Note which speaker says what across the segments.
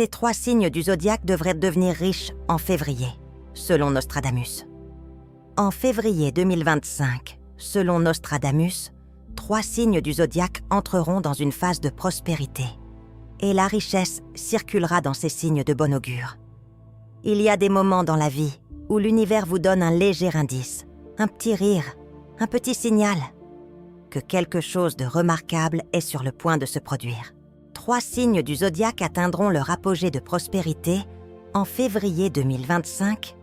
Speaker 1: Ces 3 signes du zodiaque devraient devenir riches en février, selon Nostradamus. En février 2025, selon Nostradamus, 3 signes du zodiaque entreront dans une phase de prospérité et la richesse circulera dans ces signes de bon augure. Il y a des moments dans la vie où l'univers vous donne un léger indice, un petit rire, un petit signal, que quelque chose de remarquable est sur le point de se produire. 3 signes du zodiaque atteindront leur apogée de prospérité en février 2025,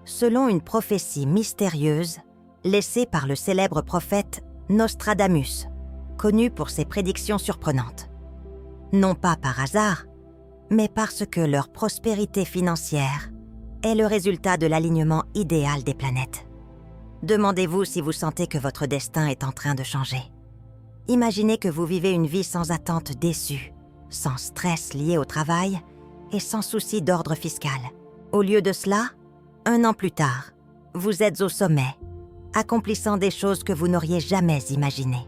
Speaker 1: selon une prophétie mystérieuse laissée par le célèbre prophète Nostradamus, connu pour ses prédictions surprenantes. Non pas par hasard, mais parce que leur prospérité financière est le résultat de l'alignement idéal des planètes. Demandez-vous si vous sentez que votre destin est en train de changer. Imaginez que vous vivez une vie sans attente déçue, sans stress lié au travail et sans souci d'ordre fiscal. Au lieu de cela, 1 an plus tard, vous êtes au sommet, accomplissant des choses que vous n'auriez jamais imaginées.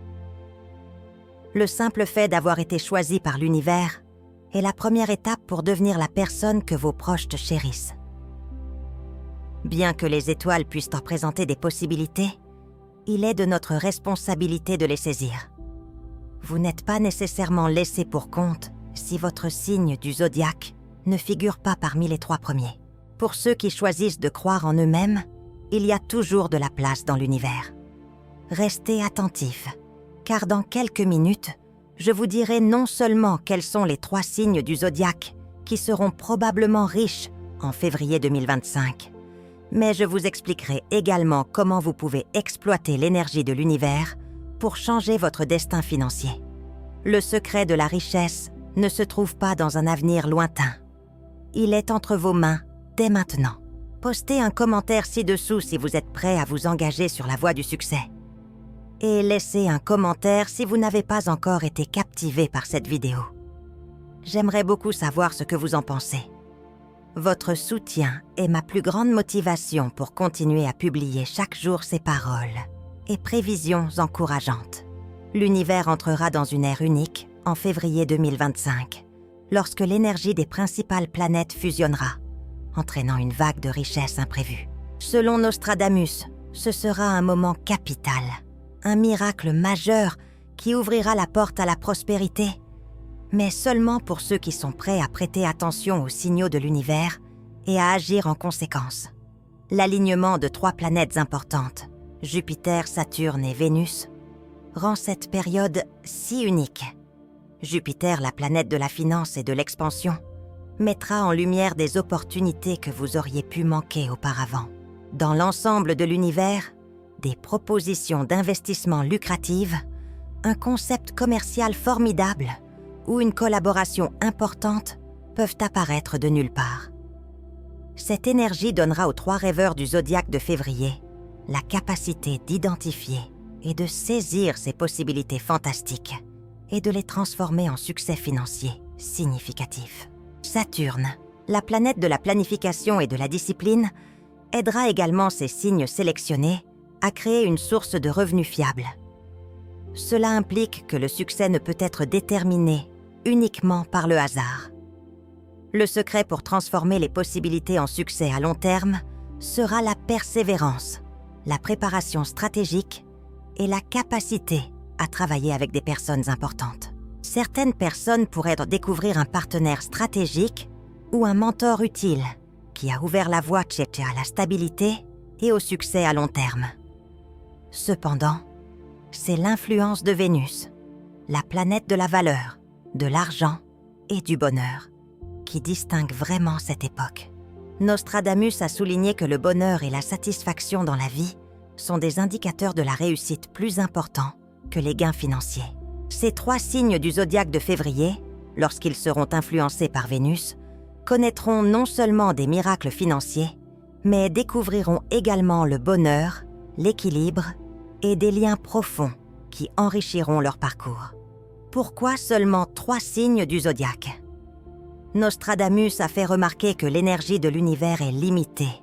Speaker 1: Le simple fait d'avoir été choisi par l'univers est la première étape pour devenir la personne que vos proches chérissent. Bien que les étoiles puissent en présenter des possibilités, il est de notre responsabilité de les saisir. Vous n'êtes pas nécessairement laissé pour compte si votre signe du zodiaque ne figure pas parmi les 3 premiers. Pour ceux qui choisissent de croire en eux-mêmes, il y a toujours de la place dans l'univers. Restez attentifs, car dans quelques minutes, je vous dirai non seulement quels sont les 3 signes du zodiaque qui seront probablement riches en février 2025, mais je vous expliquerai également comment vous pouvez exploiter l'énergie de l'univers pour changer votre destin financier. Le secret de la richesse ne se trouve pas dans un avenir lointain. Il est entre vos mains dès maintenant. Postez un commentaire ci-dessous si vous êtes prêt à vous engager sur la voie du succès. Et laissez un commentaire si vous n'avez pas encore été captivé par cette vidéo. J'aimerais beaucoup savoir ce que vous en pensez. Votre soutien est ma plus grande motivation pour continuer à publier chaque jour ces paroles et prévisions encourageantes. L'univers entrera dans une ère unique en février 2025, lorsque l'énergie des principales planètes fusionnera, entraînant une vague de richesse imprévue. Selon Nostradamus, ce sera un moment capital, un miracle majeur qui ouvrira la porte à la prospérité, mais seulement pour ceux qui sont prêts à prêter attention aux signaux de l'univers et à agir en conséquence. L'alignement de 3 planètes importantes, Jupiter, Saturne et Vénus, rend cette période si unique. Jupiter, la planète de la finance et de l'expansion, mettra en lumière des opportunités que vous auriez pu manquer auparavant. Dans l'ensemble de l'univers, des propositions d'investissement lucratives, un concept commercial formidable ou une collaboration importante peuvent apparaître de nulle part. Cette énergie donnera aux 3 rêveurs du zodiaque de février la capacité d'identifier et de saisir ces possibilités fantastiques et de les transformer en succès financiers significatifs. Saturne, la planète de la planification et de la discipline, aidera également ces signes sélectionnés à créer une source de revenus fiable. Cela implique que le succès ne peut être déterminé uniquement par le hasard. Le secret pour transformer les possibilités en succès à long terme sera la persévérance, la préparation stratégique et la capacité à travailler avec des personnes importantes. Certaines personnes pourraient découvrir un partenaire stratégique ou un mentor utile qui a ouvert la voie à la stabilité et au succès à long terme. Cependant, c'est l'influence de Vénus, la planète de la valeur, de l'argent et du bonheur, qui distingue vraiment cette époque. Nostradamus a souligné que le bonheur et la satisfaction dans la vie sont des indicateurs de la réussite plus importants que les gains financiers. Ces 3 signes du zodiaque de février, lorsqu'ils seront influencés par Vénus, connaîtront non seulement des miracles financiers, mais découvriront également le bonheur, l'équilibre et des liens profonds qui enrichiront leur parcours. Pourquoi seulement 3 signes du zodiaque ? Nostradamus a fait remarquer que l'énergie de l'univers est limitée.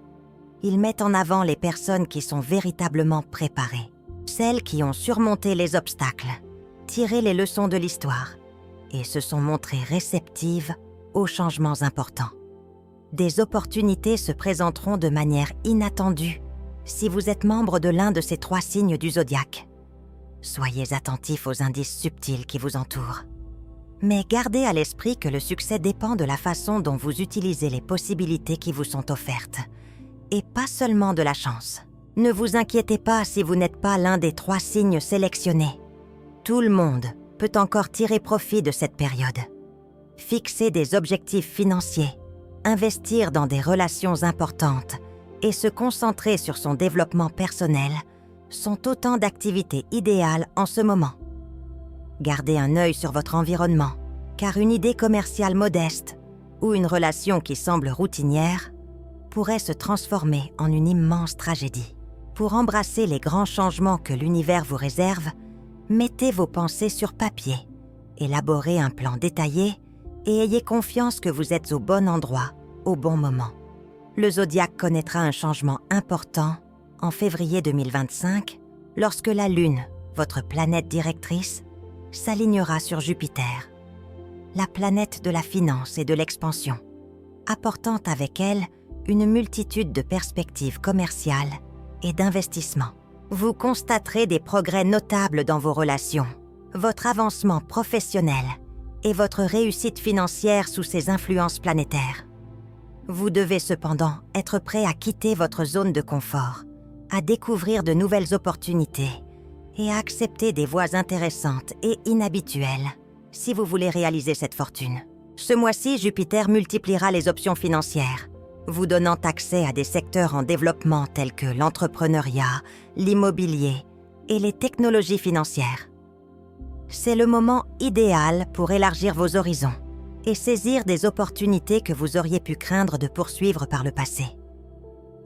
Speaker 1: Il met en avant les personnes qui sont véritablement préparées, celles qui ont surmonté les obstacles, tiré les leçons de l'histoire et se sont montrées réceptives aux changements importants. Des opportunités se présenteront de manière inattendue si vous êtes membre de l'un de ces 3 signes du zodiaque. Soyez attentifs aux indices subtils qui vous entourent. Mais gardez à l'esprit que le succès dépend de la façon dont vous utilisez les possibilités qui vous sont offertes, et pas seulement de la chance. Ne vous inquiétez pas si vous n'êtes pas l'un des 3 signes sélectionnés. Tout le monde peut encore tirer profit de cette période. Fixer des objectifs financiers, investir dans des relations importantes et se concentrer sur son développement personnel sont autant d'activités idéales en ce moment. Gardez un œil sur votre environnement, car une idée commerciale modeste ou une relation qui semble routinière pourrait se transformer en une immense tragédie. Pour embrasser les grands changements que l'univers vous réserve, mettez vos pensées sur papier, élaborez un plan détaillé et ayez confiance que vous êtes au bon endroit, au bon moment. Le zodiaque connaîtra un changement important en février 2025, lorsque la Lune, votre planète directrice, s'alignera sur Jupiter, la planète de la finance et de l'expansion, apportant avec elle une multitude de perspectives commerciales et d'investissements. Vous constaterez des progrès notables dans vos relations, votre avancement professionnel et votre réussite financière sous ces influences planétaires. Vous devez cependant être prêt à quitter votre zone de confort, à découvrir de nouvelles opportunités et à accepter des voies intéressantes et inhabituelles si vous voulez réaliser cette fortune. Ce mois-ci, Jupiter multipliera les options financières, vous donnant accès à des secteurs en développement tels que l'entrepreneuriat, l'immobilier et les technologies financières. C'est le moment idéal pour élargir vos horizons et saisir des opportunités que vous auriez pu craindre de poursuivre par le passé.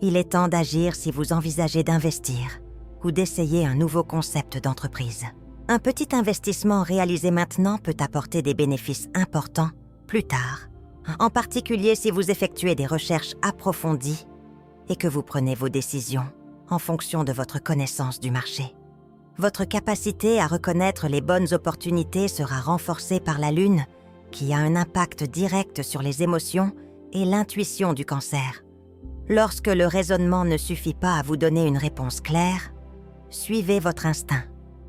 Speaker 1: Il est temps d'agir si vous envisagez d'investir ou d'essayer un nouveau concept d'entreprise. Un petit investissement réalisé maintenant peut apporter des bénéfices importants plus tard, en particulier si vous effectuez des recherches approfondies et que vous prenez vos décisions en fonction de votre connaissance du marché. Votre capacité à reconnaître les bonnes opportunités sera renforcée par la Lune, qui a un impact direct sur les émotions et l'intuition du Cancer. Lorsque le raisonnement ne suffit pas à vous donner une réponse claire, suivez votre instinct.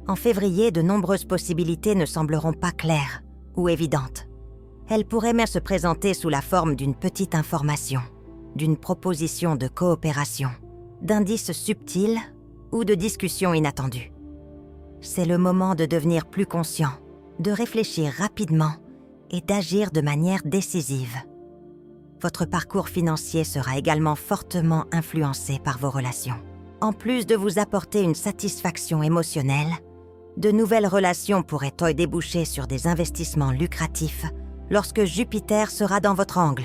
Speaker 1: En février, de nombreuses possibilités ne sembleront pas claires ou évidentes. Elles pourraient même se présenter sous la forme d'une petite information, d'une proposition de coopération, d'indices subtils ou de discussions inattendues. C'est le moment de devenir plus conscient, de réfléchir rapidement et d'agir de manière décisive. Votre parcours financier sera également fortement influencé par vos relations. En plus de vous apporter une satisfaction émotionnelle, de nouvelles relations pourraient déboucher sur des investissements lucratifs lorsque Jupiter sera dans votre angle.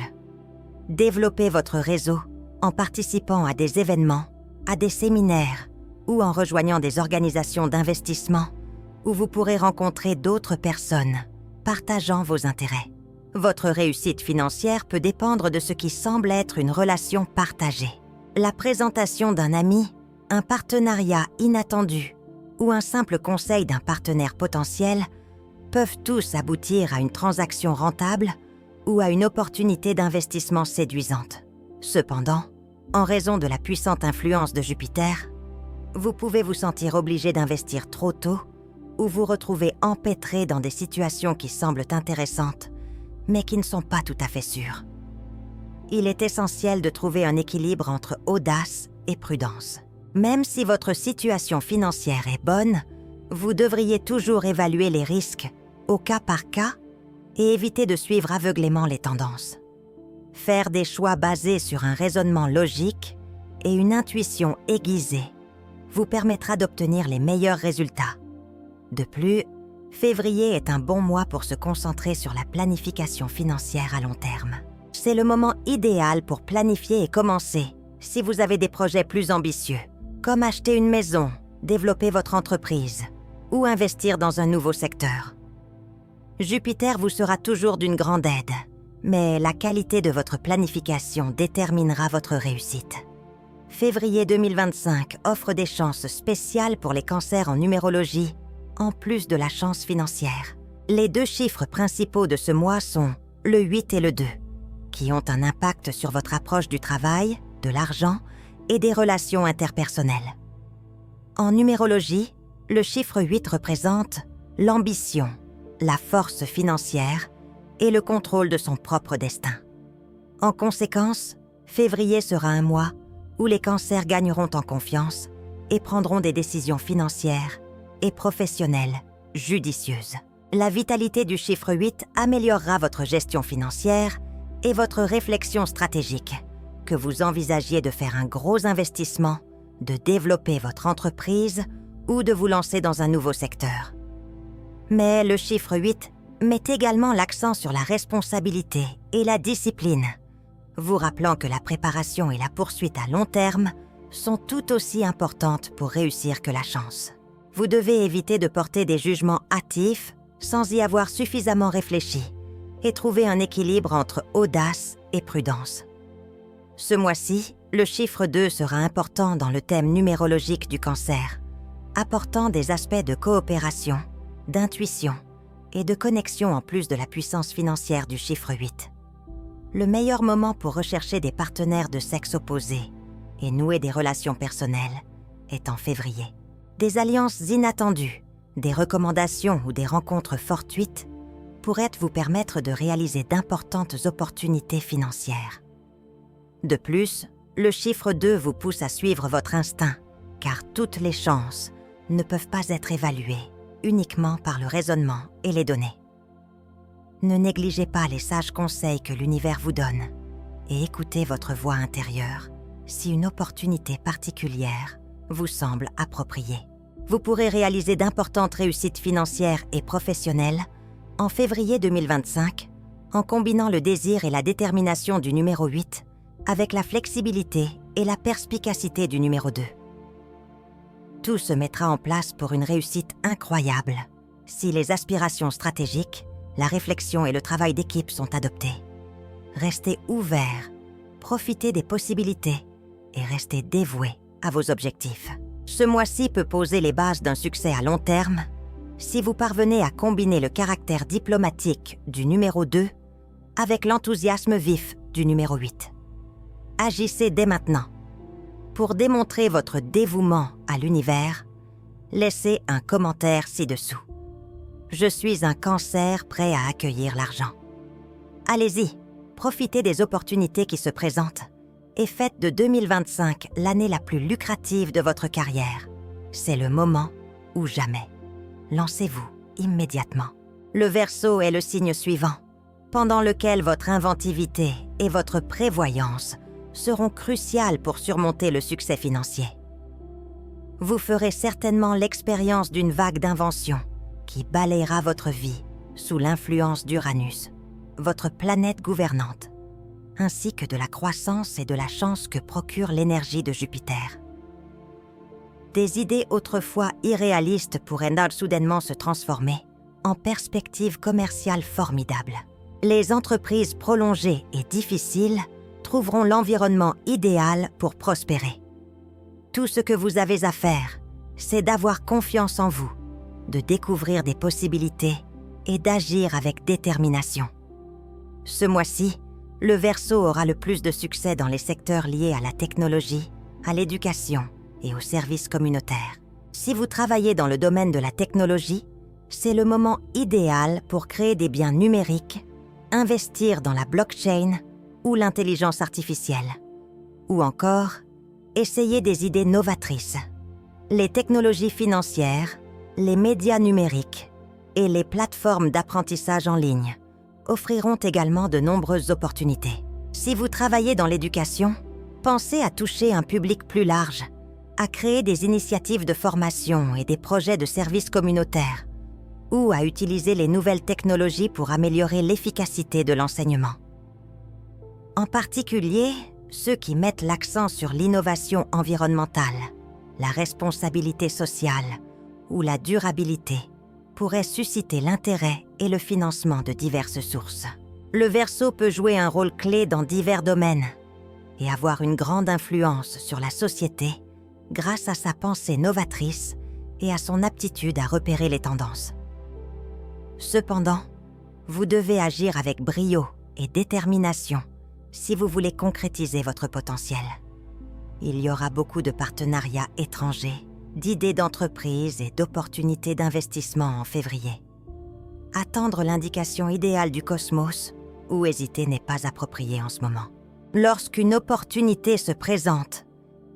Speaker 1: Développez votre réseau en participant à des événements, à des séminaires ou en rejoignant des organisations d'investissement où vous pourrez rencontrer d'autres personnes partageant vos intérêts. Votre réussite financière peut dépendre de ce qui semble être une relation partagée. La présentation d'un ami, un partenariat inattendu ou un simple conseil d'un partenaire potentiel peuvent tous aboutir à une transaction rentable ou à une opportunité d'investissement séduisante. Cependant, en raison de la puissante influence de Jupiter, vous pouvez vous sentir obligé d'investir trop tôt ou vous retrouver empêtré dans des situations qui semblent intéressantes, mais qui ne sont pas tout à fait sûres. Il est essentiel de trouver un équilibre entre audace et prudence. Même si votre situation financière est bonne, vous devriez toujours évaluer les risques au cas par cas et éviter de suivre aveuglément les tendances. Faire des choix basés sur un raisonnement logique et une intuition aiguisée vous permettra d'obtenir les meilleurs résultats. De plus, février est un bon mois pour se concentrer sur la planification financière à long terme. C'est le moment idéal pour planifier et commencer si vous avez des projets plus ambitieux, comme acheter une maison, développer votre entreprise ou investir dans un nouveau secteur. Jupiter vous sera toujours d'une grande aide, mais la qualité de votre planification déterminera votre réussite. Février 2025 offre des chances spéciales pour les cancers en numérologie, en plus de la chance financière. Les 2 chiffres principaux de ce mois sont le 8 et le 2, qui ont un impact sur votre approche du travail, de l'argent et des relations interpersonnelles. En numérologie, le chiffre 8 représente l'ambition, la force financière et le contrôle de son propre destin. En conséquence, février sera un mois où les cancers gagneront en confiance et prendront des décisions financières et professionnelles judicieuses. La vitalité du chiffre 8 améliorera votre gestion financière et votre réflexion stratégique, que vous envisagiez de faire un gros investissement, de développer votre entreprise ou de vous lancer dans un nouveau secteur. Mais le chiffre 8 met également l'accent sur la responsabilité et la discipline, vous rappelant que la préparation et la poursuite à long terme sont tout aussi importantes pour réussir que la chance. Vous devez éviter de porter des jugements hâtifs sans y avoir suffisamment réfléchi et trouver un équilibre entre audace et prudence. Ce mois-ci, le chiffre 2 sera important dans le thème numérologique du cancer, apportant des aspects de coopération, d'intuition et de connexion en plus de la puissance financière du chiffre 8. Le meilleur moment pour rechercher des partenaires de sexe opposé et nouer des relations personnelles est en février. Des alliances inattendues, des recommandations ou des rencontres fortuites pourraient vous permettre de réaliser d'importantes opportunités financières. De plus, le chiffre 2 vous pousse à suivre votre instinct, car toutes les chances ne peuvent pas être évaluées uniquement par le raisonnement et les données. Ne négligez pas les sages conseils que l'univers vous donne et écoutez votre voix intérieure si une opportunité particulière vous semble appropriée. Vous pourrez réaliser d'importantes réussites financières et professionnelles en février 2025 en combinant le désir et la détermination du numéro 8 avec la flexibilité et la perspicacité du numéro 2. Tout se mettra en place pour une réussite incroyable si les aspirations stratégiques, la réflexion et le travail d'équipe sont adoptés. Restez ouverts, profitez des possibilités et restez dévoués à vos objectifs. Ce mois-ci peut poser les bases d'un succès à long terme si vous parvenez à combiner le caractère diplomatique du numéro 2 avec l'enthousiasme vif du numéro 8. Agissez dès maintenant. Pour démontrer votre dévouement à l'univers, laissez un commentaire ci-dessous. Je suis un cancer prêt à accueillir l'argent. Allez-y, profitez des opportunités qui se présentent et faites de 2025 l'année la plus lucrative de votre carrière. C'est le moment ou jamais. Lancez-vous immédiatement. Le Verseau est le signe suivant, pendant lequel votre inventivité et votre prévoyance seront cruciales pour surmonter le succès financier. Vous ferez certainement l'expérience d'une vague d'invention qui balayera votre vie sous l'influence d'Uranus, votre planète gouvernante, ainsi que de la croissance et de la chance que procure l'énergie de Jupiter. Des idées autrefois irréalistes pourraient soudainement se transformer en perspectives commerciales formidables. Les entreprises prolongées et difficiles trouveront l'environnement idéal pour prospérer. Tout ce que vous avez à faire, c'est d'avoir confiance en vous, de découvrir des possibilités et d'agir avec détermination. Ce mois-ci, le Verseau aura le plus de succès dans les secteurs liés à la technologie, à l'éducation et aux services communautaires. Si vous travaillez dans le domaine de la technologie, c'est le moment idéal pour créer des biens numériques, investir dans la blockchain ou l'intelligence artificielle, ou encore essayer des idées novatrices. Les technologies financières, les médias numériques et les plateformes d'apprentissage en ligne offriront également de nombreuses opportunités. Si vous travaillez dans l'éducation, pensez à toucher un public plus large, à créer des initiatives de formation et des projets de services communautaires, ou à utiliser les nouvelles technologies pour améliorer l'efficacité de l'enseignement. En particulier, ceux qui mettent l'accent sur l'innovation environnementale, la responsabilité sociale ou la durabilité pourraient susciter l'intérêt et le financement de diverses sources. Le Verseau peut jouer un rôle clé dans divers domaines et avoir une grande influence sur la société grâce à sa pensée novatrice et à son aptitude à repérer les tendances. Cependant, Vous devez agir avec brio et détermination si vous voulez concrétiser votre potentiel. Il y aura beaucoup de partenariats étrangers, d'idées d'entreprise et d'opportunités d'investissement en février. Attendre l'indication idéale du cosmos ou hésiter n'est pas approprié en ce moment. Lorsqu'une opportunité se présente,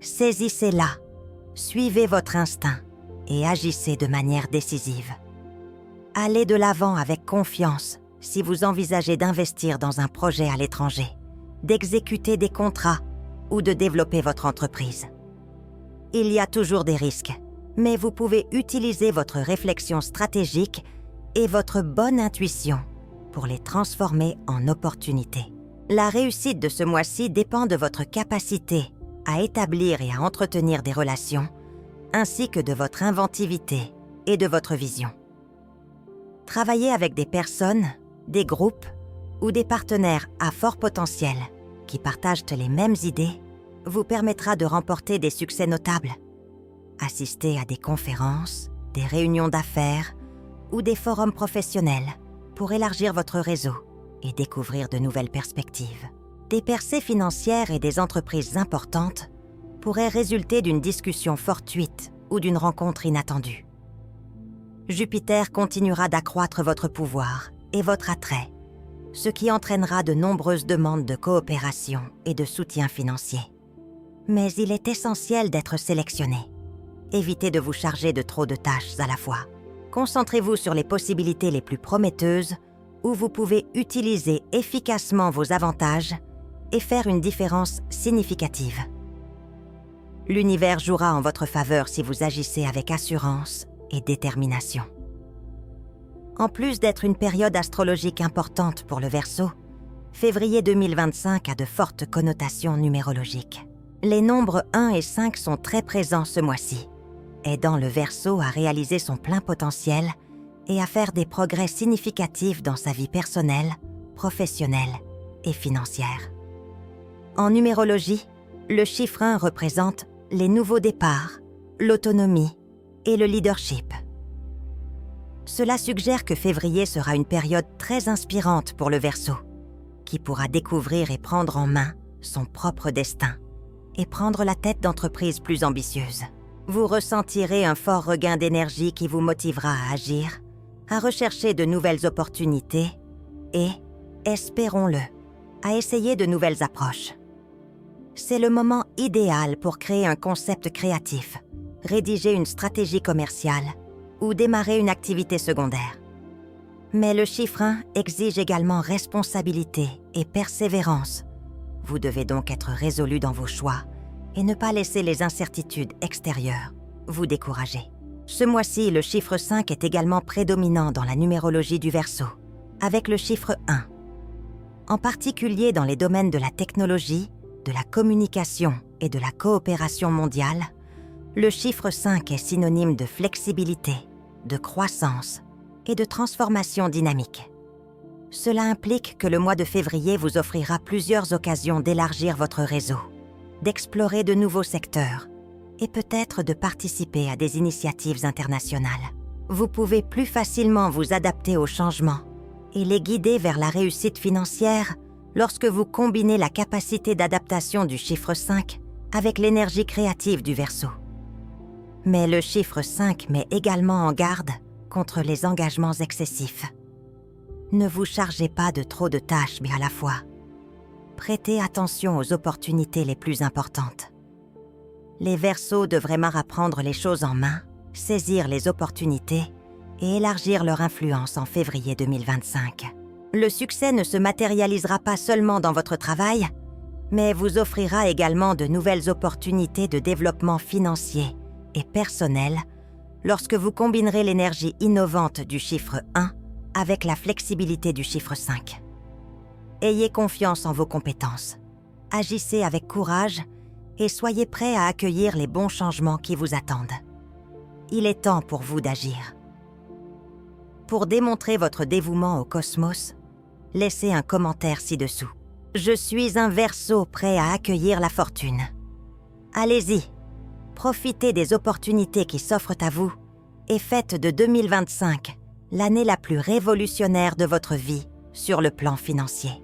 Speaker 1: saisissez-la, suivez votre instinct et agissez de manière décisive. Allez de l'avant avec confiance si vous envisagez d'investir dans un projet à l'étranger, d'exécuter des contrats ou de développer votre entreprise. Il y a toujours des risques, mais vous pouvez utiliser votre réflexion stratégique et votre bonne intuition pour les transformer en opportunités. La réussite de ce mois-ci dépend de votre capacité à établir et à entretenir des relations, ainsi que de votre inventivité et de votre vision. Travailler avec des personnes, des groupes ou des partenaires à fort potentiel qui partagent les mêmes idées vous permettra de remporter des succès notables. Assister à des conférences, des réunions d'affaires ou des forums professionnels pour élargir votre réseau et découvrir de nouvelles perspectives. Des percées financières et des entreprises importantes pourraient résulter d'une discussion fortuite ou d'une rencontre inattendue. Jupiter continuera d'accroître votre pouvoir et votre attrait, ce qui entraînera de nombreuses demandes de coopération et de soutien financier. Mais il est essentiel d'être sélectionné. Évitez de vous charger de trop de tâches à la fois. Concentrez-vous sur les possibilités les plus prometteuses où vous pouvez utiliser efficacement vos avantages et faire une différence significative. L'univers jouera en votre faveur si vous agissez avec assurance et détermination. En plus d'être une période astrologique importante pour le Verseau, février 2025 a de fortes connotations numérologiques. Les nombres 1 et 5 sont très présents ce mois-ci, aidant le Verseau à réaliser son plein potentiel et à faire des progrès significatifs dans sa vie personnelle, professionnelle et financière. En numérologie, le chiffre 1 représente les nouveaux départs, l'autonomie et le leadership. Cela suggère que février sera une période très inspirante pour le Verseau, qui pourra découvrir et prendre en main son propre destin et prendre la tête d'entreprises plus ambitieuses. Vous ressentirez un fort regain d'énergie qui vous motivera à agir, à rechercher de nouvelles opportunités et, espérons-le, à essayer de nouvelles approches. C'est le moment idéal pour créer un concept créatif, rédiger une stratégie commerciale ou démarrer une activité secondaire. Mais le chiffre 1 exige également responsabilité et persévérance. Vous devez donc être résolu dans vos choix et ne pas laisser les incertitudes extérieures vous décourager. Ce mois-ci, le chiffre 5 est également prédominant dans la numérologie du Verseau, avec le chiffre 1. En particulier dans les domaines de la technologie, de la communication et de la coopération mondiale, le chiffre 5 est synonyme de flexibilité, de croissance et de transformation dynamique. Cela implique que le mois de février vous offrira plusieurs occasions d'élargir votre réseau, d'explorer de nouveaux secteurs et peut-être de participer à des initiatives internationales. Vous pouvez plus facilement vous adapter aux changements et les guider vers la réussite financière lorsque vous combinez la capacité d'adaptation du chiffre 5 avec l'énergie créative du Verseau. Mais le chiffre 5 met également en garde contre les engagements excessifs. Ne vous chargez pas de trop de tâches, mais à la fois. Prêtez attention aux opportunités les plus importantes. Les Verseaux devraient apprendre les choses en main, saisir les opportunités et élargir leur influence en février 2025. Le succès ne se matérialisera pas seulement dans votre travail, mais vous offrira également de nouvelles opportunités de développement financier et personnel lorsque vous combinerez l'énergie innovante du chiffre 1 avec la flexibilité du chiffre 5. Ayez confiance en vos compétences, agissez avec courage et soyez prêts à accueillir les bons changements qui vous attendent. Il est temps pour vous d'agir. Pour démontrer votre dévouement au cosmos, laissez un commentaire ci-dessous. Je suis un Verseau prêt à accueillir la fortune. Allez-y, profitez des opportunités qui s'offrent à vous et faites de 2025 l'année la plus révolutionnaire de votre vie sur le plan financier.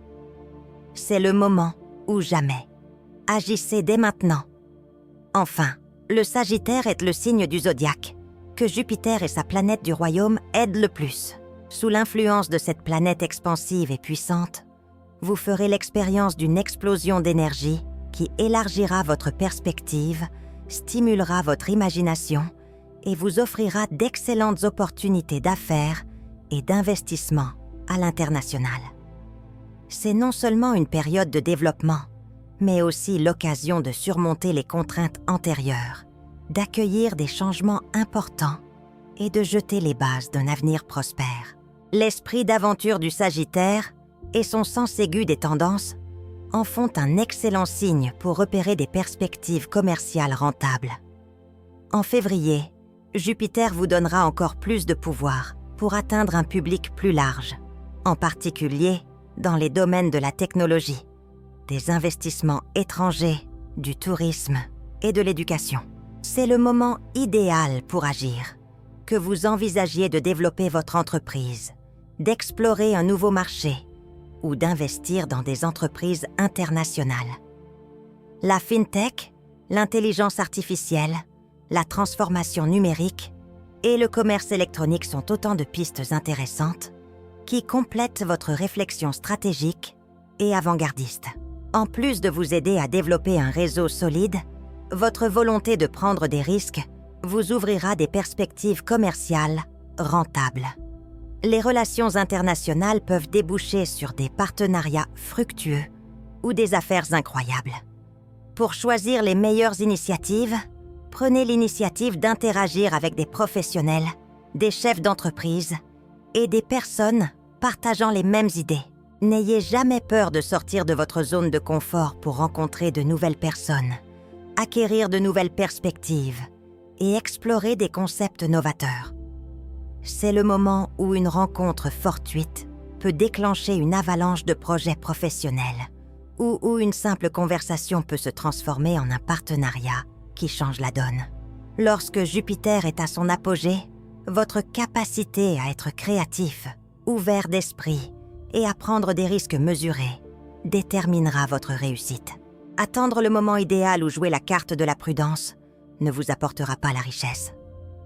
Speaker 1: C'est le moment ou jamais. Agissez dès maintenant. Enfin, le Sagittaire est le signe du zodiaque, que Jupiter et sa planète du royaume aident le plus. Sous l'influence de cette planète expansive et puissante, vous ferez l'expérience d'une explosion d'énergie qui élargira votre perspective, stimulera votre imagination et vous offrira d'excellentes opportunités d'affaires et d'investissement à l'international. C'est non seulement une période de développement, mais aussi l'occasion de surmonter les contraintes antérieures, d'accueillir des changements importants et de jeter les bases d'un avenir prospère. L'esprit d'aventure du Sagittaire et son sens aigu des tendances en font un excellent signe pour repérer des perspectives commerciales rentables. En février, Jupiter vous donnera encore plus de pouvoir pour atteindre un public plus large, en particulier dans les domaines de la technologie, des investissements étrangers, du tourisme et de l'éducation. C'est le moment idéal pour agir, que vous envisagiez de développer votre entreprise, d'explorer un nouveau marché ou d'investir dans des entreprises internationales. La fintech, l'intelligence artificielle, la transformation numérique et le commerce électronique sont autant de pistes intéressantes qui complètent votre réflexion stratégique et avant-gardiste. En plus de vous aider à développer un réseau solide, votre volonté de prendre des risques vous ouvrira des perspectives commerciales rentables. Les relations internationales peuvent déboucher sur des partenariats fructueux ou des affaires incroyables. Pour choisir les meilleures initiatives, prenez l'initiative d'interagir avec des professionnels, des chefs d'entreprise et des personnes partageant les mêmes idées. N'ayez jamais peur de sortir de votre zone de confort pour rencontrer de nouvelles personnes, acquérir de nouvelles perspectives et explorer des concepts novateurs. C'est le moment où une rencontre fortuite peut déclencher une avalanche de projets professionnels ou où une simple conversation peut se transformer en un partenariat qui change la donne. Lorsque Jupiter est à son apogée, votre capacité à être créatif, ouvert d'esprit et à prendre des risques mesurés déterminera votre réussite. Attendre le moment idéal ou jouer la carte de la prudence ne vous apportera pas la richesse.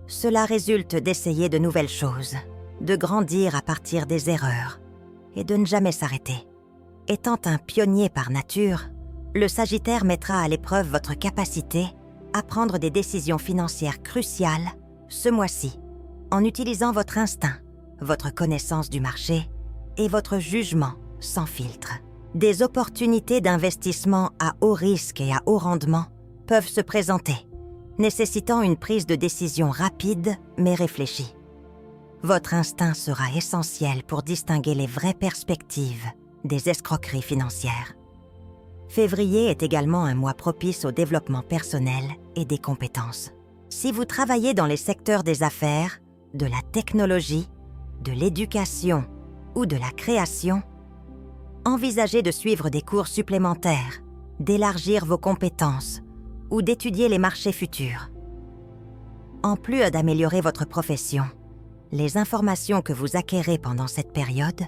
Speaker 1: Cela résulte d'essayer de nouvelles choses, de grandir à partir des erreurs et de ne jamais s'arrêter. Étant un pionnier par nature, le Sagittaire mettra à l'épreuve votre capacité à prendre des décisions financières cruciales ce mois-ci, en utilisant votre instinct, votre connaissance du marché et votre jugement sans filtre. Des opportunités d'investissement à haut risque et à haut rendement peuvent se présenter, nécessitant une prise de décision rapide mais réfléchie. Votre instinct sera essentiel pour distinguer les vraies perspectives des escroqueries financières. Février est également un mois propice au développement personnel et des compétences. Si vous travaillez dans les secteurs des affaires, de la technologie, de l'éducation ou de la création, envisagez de suivre des cours supplémentaires, d'élargir vos compétences ou d'étudier les marchés futurs. En plus d'améliorer votre profession, les informations que vous acquérez pendant cette période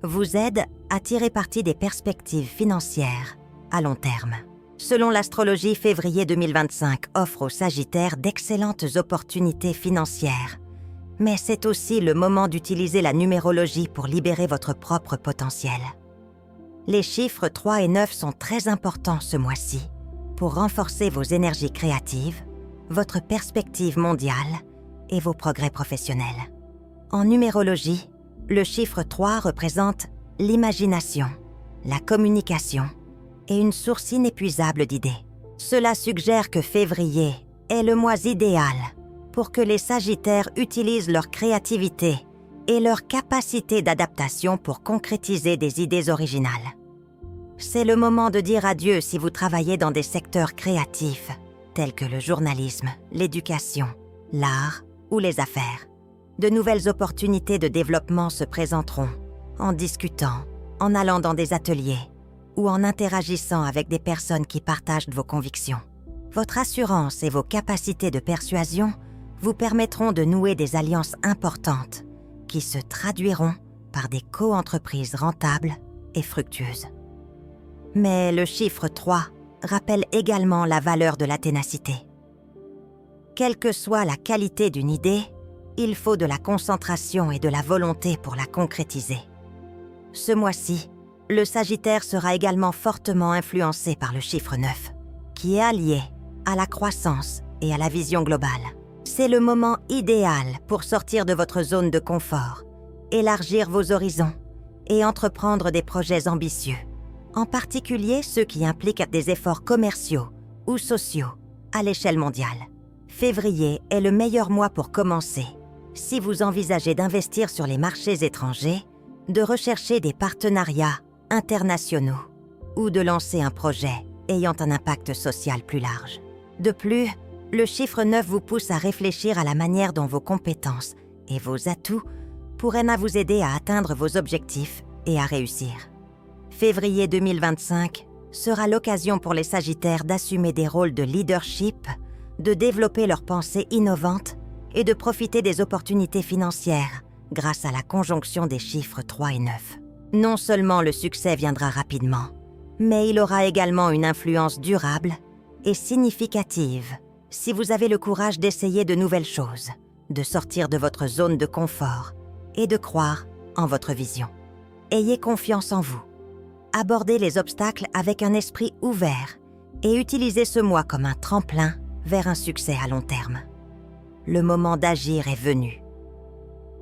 Speaker 1: vous aident à tirer parti des perspectives financières à long terme. Selon l'astrologie, février 2025 offre aux Sagittaires d'excellentes opportunités financières, mais c'est aussi le moment d'utiliser la numérologie pour libérer votre propre potentiel. Les chiffres 3 et 9 sont très importants ce mois-ci pour renforcer vos énergies créatives, votre perspective mondiale et vos progrès professionnels. En numérologie, le chiffre 3 représente l'imagination, la communication et une source inépuisable d'idées. Cela suggère que février est le mois idéal pour que les Sagittaires utilisent leur créativité et leur capacité d'adaptation pour concrétiser des idées originales. C'est le moment de dire adieu si vous travaillez dans des secteurs créatifs, tels que le journalisme, l'éducation, l'art ou les affaires. De nouvelles opportunités de développement se présenteront en discutant, en allant dans des ateliers ou en interagissant avec des personnes qui partagent vos convictions. Votre assurance et vos capacités de persuasion vous permettront de nouer des alliances importantes qui se traduiront par des co-entreprises rentables et fructueuses. Mais le chiffre 3 rappelle également la valeur de la ténacité. Quelle que soit la qualité d'une idée, il faut de la concentration et de la volonté pour la concrétiser. Ce mois-ci, le Sagittaire sera également fortement influencé par le chiffre 9, qui est allié à la croissance et à la vision globale. C'est le moment idéal pour sortir de votre zone de confort, élargir vos horizons et entreprendre des projets ambitieux, en particulier ceux qui impliquent des efforts commerciaux ou sociaux à l'échelle mondiale. Février est le meilleur mois pour commencer. Si vous envisagez d'investir sur les marchés étrangers, de rechercher des partenariats internationaux ou de lancer un projet ayant un impact social plus large. De plus, le chiffre 9 vous pousse à réfléchir à la manière dont vos compétences et vos atouts pourraient vous aider à atteindre vos objectifs et à réussir. Février 2025 sera l'occasion pour les Sagittaires d'assumer des rôles de leadership, de développer leurs pensées innovantes et de profiter des opportunités financières grâce à la conjonction des chiffres 3 et 9. Non seulement le succès viendra rapidement, mais il aura également une influence durable et significative si vous avez le courage d'essayer de nouvelles choses, de sortir de votre zone de confort et de croire en votre vision. Ayez confiance en vous. Abordez les obstacles avec un esprit ouvert et utilisez ce mois comme un tremplin vers un succès à long terme. Le moment d'agir est venu.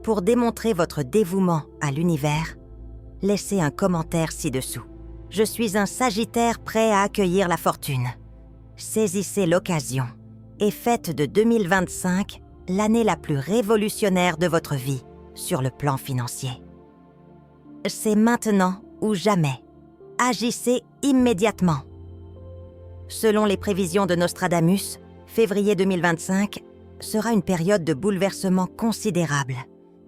Speaker 1: Pour démontrer votre dévouement à l'univers, laissez un commentaire ci-dessous. Je suis un Sagittaire prêt à accueillir la fortune. Saisissez l'occasion et faites de 2025 l'année la plus révolutionnaire de votre vie sur le plan financier. C'est maintenant ou jamais. Agissez immédiatement. Selon les prévisions de Nostradamus, février 2025 sera une période de bouleversement considérable,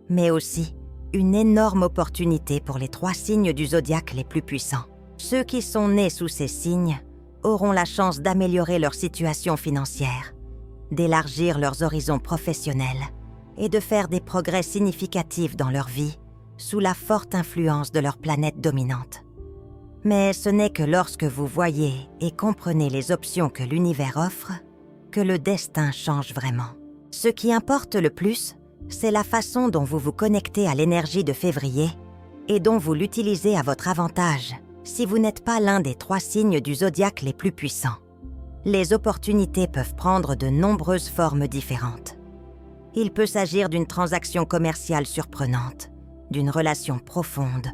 Speaker 1: mais aussi une énorme opportunité pour les 3 signes du zodiaque les plus puissants. Ceux qui sont nés sous ces signes auront la chance d'améliorer leur situation financière, d'élargir leurs horizons professionnels et de faire des progrès significatifs dans leur vie sous la forte influence de leur planète dominante. Mais ce n'est que lorsque vous voyez et comprenez les options que l'univers offre que le destin change vraiment. Ce qui importe le plus, c'est la façon dont vous vous connectez à l'énergie de février et dont vous l'utilisez à votre avantage si vous n'êtes pas l'un des 3 signes du zodiaque les plus puissants. Les opportunités peuvent prendre de nombreuses formes différentes. Il peut s'agir d'une transaction commerciale surprenante, d'une relation profonde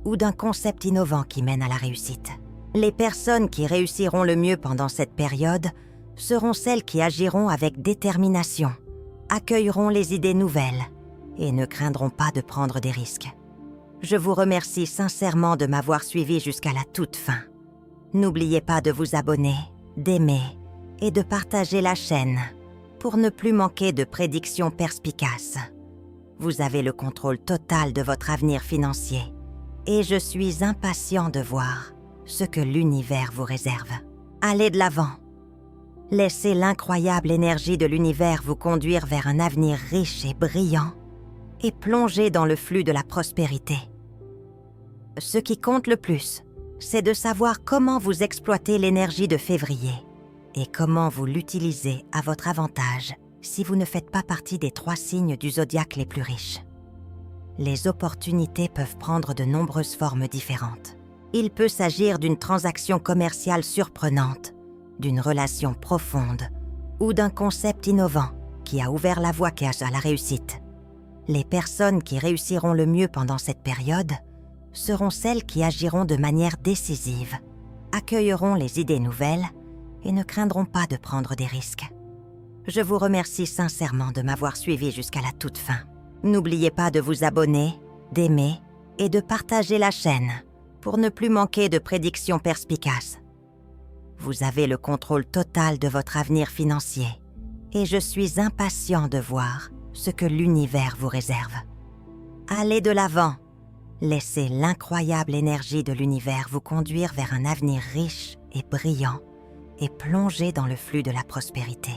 Speaker 1: ou d'un concept innovant qui mène à la réussite. Les personnes qui réussiront le mieux pendant cette période seront celles qui agiront avec détermination, accueilleront les idées nouvelles et ne craindront pas de prendre des risques. Je vous remercie sincèrement de m'avoir suivi jusqu'à la toute fin. N'oubliez pas de vous abonner, d'aimer et de partager la chaîne pour ne plus manquer de prédictions perspicaces. Vous avez le contrôle total de votre avenir financier et je suis impatient de voir ce que l'univers vous réserve. Allez de l'avant. Laissez l'incroyable énergie de l'univers vous conduire vers un avenir riche et brillant et plongez dans le flux de la prospérité. Ce qui compte le plus, c'est de savoir comment vous exploitez l'énergie de février et comment vous l'utilisez à votre avantage si vous ne faites pas partie des 3 signes du zodiaque les plus riches. Les opportunités peuvent prendre de nombreuses formes différentes. Il peut s'agir d'une transaction commerciale surprenante, d'une relation profonde ou d'un concept innovant qui a ouvert la voie à la réussite. Les personnes qui réussiront le mieux pendant cette période seront celles qui agiront de manière décisive, accueilleront les idées nouvelles et ne craindront pas de prendre des risques. Je vous remercie sincèrement de m'avoir suivi jusqu'à la toute fin. N'oubliez pas de vous abonner, d'aimer et de partager la chaîne pour ne plus manquer de prédictions perspicaces. Vous avez le contrôle total de votre avenir financier et je suis impatient de voir ce que l'univers vous réserve. Allez de l'avant. Laissez l'incroyable énergie de l'univers vous conduire vers un avenir riche et brillant et plongez dans le flux de la prospérité.